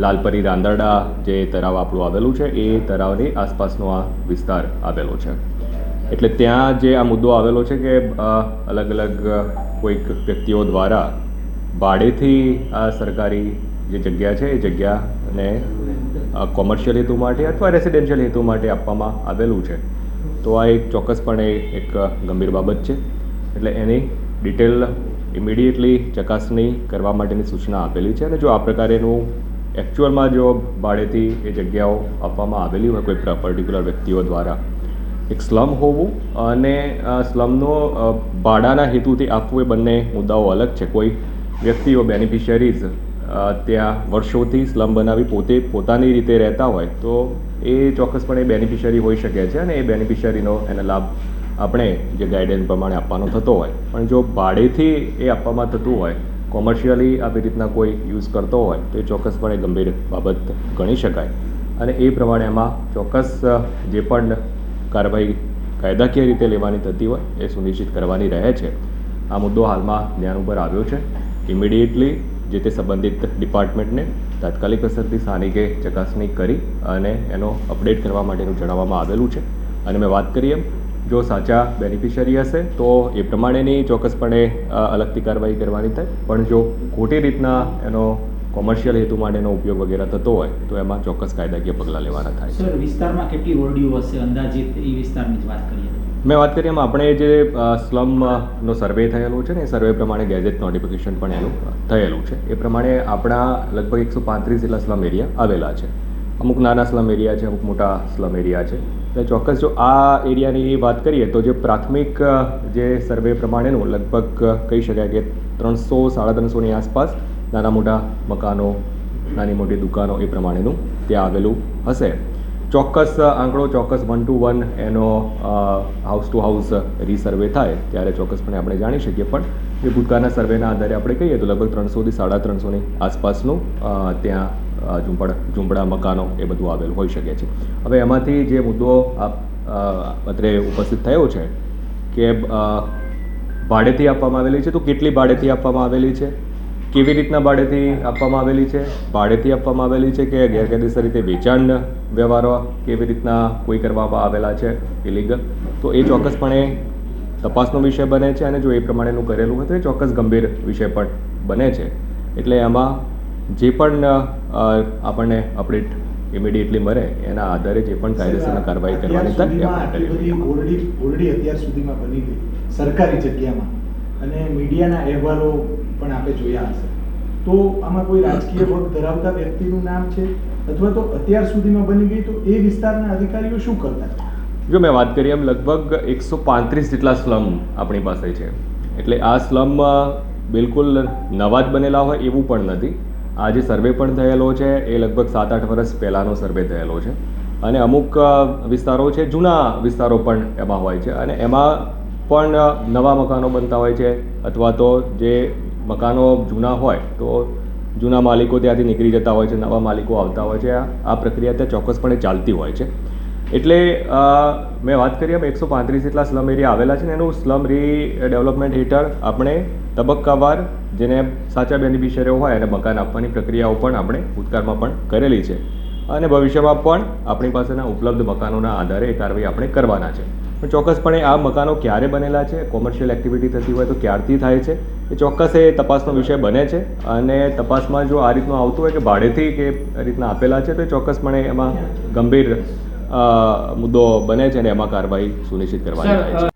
લાલપરી રાંદરડા જે તળાવ આપણું આવેલું છે એ તળાવની આસપાસનો આ વિસ્તાર આવેલો છે. એટલે ત્યાં જે આ મુદ્દો આવેલો છે કે અલગ અલગ કોઈક વ્યક્તિઓ દ્વારા ભાડેથી આ સરકારી જે જગ્યા છે એ જગ્યાને કોમર્શિયલ હેતુ માટે અથવા રેસિડેન્શિયલ હેતુ માટે આપવામાં આવેલું છે. તો આ એક ચોક્કસપણે એક ગંભીર બાબત છે. એટલે એની ડિટેલ ઇમિડિયેટલી ચકાસણી કરવા માટેની સૂચના આપેલી છે. અને જો આ પ્રકારેનું એકચ્યુઅલમાં જો ભાડેથી એ જગ્યાઓ આપવામાં આવેલી હોય કોઈ પર્ટિક્યુલર વ્યક્તિઓ દ્વારા, એક સ્લમ હોવું અને સ્લમનો ભાડાના હેતુથી આપવું એ બંને મુદ્દાઓ અલગ છે. કોઈ વ્યક્તિઓ બેનિફિશિયરીઝ ત્યાં વર્ષોથી સ્લમ બનાવી પોતાની રીતે રહેતા હોય તો એ ચોક્કસપણે બેનિફિશિયરી હોઈ શકે છે અને એ બેનિફિશિયરીનો એને લાભ આપણે જે ગાઈડલાઈન પ્રમાણે આપવાનો થતો હોય. પણ જો ભાડેથી એ આપવામાં થતું હોય, કોમર્શિયલી આવી રીતના કોઈ યુઝ કરતો હોય તો એ ચોક્કસપણે ગંભીર બાબત ગણી શકાય. અને એ પ્રમાણે એમાં ચોક્કસ જે પણ કાર્યવાહી કાયદાકીય રીતે લેવાની થતી હોય એ સુનિશ્ચિત કરવાની રહે છે. આ મુદ્દો હાલમાં ધ્યાન ઉપર આવ્યો છે. ઇમિડિયેટલી જે તે સંબંધિત ડિપાર્ટમેન્ટને તાત્કાલિક અસરથી સ્થાનિકે ચકાસણી કરી અને એનો અપડેટ કરવા માટેનું જણાવવામાં આવેલું છે. અને મેં વાત કરી એમ જો સાચા બેનિફિશિયરી હશે તો એ પ્રમાણેની ચોક્કસપણે અલગથી કાર્યવાહી કરવાની થાય. પણ જો ખોટી રીતના એનો કોમર્શિયલ હેતુ માટેનો ઉપયોગ વગેરે થતો હોય તો એમાં ચોક્કસ કાયદાકીય પગલાં લેવાના થાય છે. સર, વિસ્તારમાં કેટલી ઓરડીઓ હશે અંદાજિત એ વિસ્તારની જ વાત કરીએ? મેં વાત કરી એમ આપણે જે સ્લમનો સર્વે થયેલો છે ને એ સર્વે પ્રમાણે ગેઝેટ નોટિફિકેશન પણ એનું થયેલું છે. એ પ્રમાણે આપણા લગભગ 135 જેટલા સ્લમ એરિયા આવેલા છે. અમુક નાના સ્લમ એરિયા છે, અમુક મોટા સ્લમ એરિયા છે. એટલે ચોક્કસ જો આ એરિયાની વાત કરીએ તો જે પ્રાથમિક જે સર્વે પ્રમાણેનું લગભગ કહી શકાય કે 300-350ની આસપાસ નાના મોટા મકાનો, નાની મોટી દુકાનો એ પ્રમાણેનું ત્યાં આવેલું હશે. ચોક્કસ આંકડો, ચોક્કસ 1 to 1 એનો હાઉસ ટુ હાઉસ રીસર્વે થાય ત્યારે ચોક્કસપણે આપણે જાણી શકીએ. પણ જે ભૂતકાળના સર્વેના આધારે આપણે કહીએ તો લગભગ 300 થી 350ની આસપાસનું ત્યાં ઝૂંપડા મકાનો એ બધું આવેલું હોઈ શકે છે. હવે એમાંથી જે મુદ્દો અત્રે ઉપસ્થિત થયો છે કે ભાડેથી આપવામાં આવેલી છે, તો કેટલી ભાડેથી આપવામાં આવેલી છે, કેવી રીતના ભાડેથી આપવામાં આવેલી છે, ભાડેથી આપવામાં આવેલી છે કે ગેરકાયદેસર રીતે વેચાણ વ્યવહારો કેવી રીતના કોઈ કરવામાં આવેલા છે ઇલીગલ, તો એ ચોક્કસપણે તપાસનો વિષય બને છે. અને જો એ પ્રમાણેનું કરેલું હોય તો એ ચોક્કસ ગંભીર વિષય પણ બને છે. એટલે એમાં જે પણ આપણને અપડેટ ઇમિડિયેટલી મળે એના આધારે જે પણ કાયદેસરની કાર્યવાહી કરવાની થાય ઓરડી અત્યાર સુધીમાં બની ગઈ સરકારી જગ્યામાં અને મીડિયાના અહેવાલો પણ આપણે જોયા હશે. તો આમાં કોઈ રાજકીય વર્ગ ધરાવતા વ્યક્તિનું નામ છે અથવા તો અત્યાર સુધીમાં બની ગઈ તો એ વિસ્તારના અધિકારીઓ શું કરતા છે? જો મેં વાત કરી એમ લગભગ 135 જેટલા સ્લમ આપણી પાસે છે. એટલે આ સ્લમ બિલકુલ નવા જ બનેલા હોય એવું પણ નથી. આ જે સર્વે પણ થયેલો છે એ લગભગ 7-8 વર્ષ પહેલાંનો સર્વે થયેલો છે. અને અમુક વિસ્તારો છે, જૂના વિસ્તારો પણ એમાં હોય છે. અને એમાં પણ નવા મકાનો બનતા હોય છે અથવા તો જે મકાનો જૂના હોય તો જૂના માલિકો ત્યાંથી નીકળી જતા હોય છે, નવા માલિકો આવતા હોય છે. આ પ્રક્રિયા ત્યાં ચોક્કસપણે ચાલતી હોય છે. એટલે મેં વાત કરી એમ 135 જેટલા સ્લમ એરિયા આવેલા છે ને એનું સ્લમ રીડેવલપમેન્ટ હેઠળ આપણે તબક્કાવાર જેને સાચા બેનિફિશિયરીઓ હોય એને મકાન આપવાની પ્રક્રિયાઓ પણ આપણે ભૂતકાળમાં પણ કરેલી છે. અને ભવિષ્યમાં પણ આપણી પાસેના ઉપલબ્ધ મકાનોના આધારે એ કાર્યવાહી આપણે કરવાના છે. પણ ચોક્કસપણે આ મકાનો ક્યારે બનેલા છે, કોમર્શિયલ એક્ટિવિટી થતી હોય તો ક્યારથી થાય છે એ ચોક્કસ એ તપાસનો વિષય બને છે. અને તપાસમાં જો આ રીતનું આવતું હોય કે ભાડેથી કે રીતના આપેલા છે તો એ ચોક્કસપણે એમાં ગંભીર મુદ્દો બને છે અને એમાં કાર્યવાહી સુનિશ્ચિત કરવાની થાય છે.